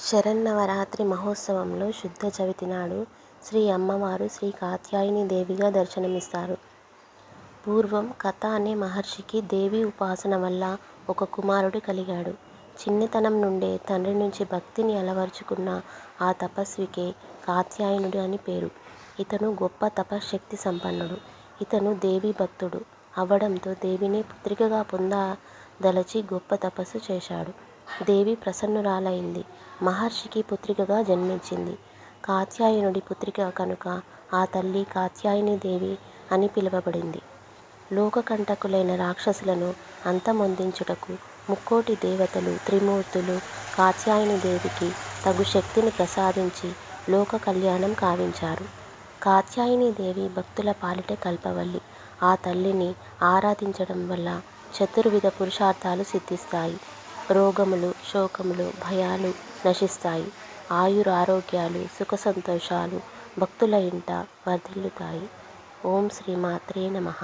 శరన్నవరాత్రి మహోత్సవంలో శుద్ధ చవితి నాడు శ్రీ అమ్మవారు శ్రీ కాత్యాయని దేవిగా దర్శనమిస్తారు. పూర్వం కథ అనే మహర్షికి దేవి ఉపాసన వల్ల ఒక కుమారుడు కలిగాడు. చిన్నతనం నుండే తండ్రి నుంచి భక్తిని అలవరుచుకున్న ఆ తపస్వికే కాత్యాయనుడు అని పేరు. ఇతను గొప్ప తపశ్శక్తి సంపన్నుడు. ఇతను దేవి భక్తుడు అవ్వడంతో దేవిని పుత్రికగా పొందదలచి గొప్ప తపస్సు చేశాడు. దేవి ప్రసన్నురాలైంది. మహర్షికి పుత్రికగా జన్మించింది. కాత్యాయనుడి పుత్రిక కనుక ఆ తల్లి కాత్యాయని దేవి అని పిలువబడింది. లోకకంటకులైన రాక్షసులను అంతమొందించుటకు ముక్కోటి దేవతలు త్రిమూర్తులు కాత్యాయని దేవికి తగు శక్తిని ప్రసాదించి లోక కళ్యాణం కావించారు. కాత్యాయని దేవి భక్తుల పాలిట కల్పవల్లి. ఆ తల్లిని ఆరాధించడం వల్ల చతుర్విధ పురుషార్థాలు సిద్ధిస్తాయి. రోగములు, శోకములు, భయాలు నశిస్తాయి. ఆయురారోగ్యాలు, సుఖ సంతోషాలు భక్తుల ఇంట వర్ధిల్లుతాయి. ఓం శ్రీ మాత్రే నమః.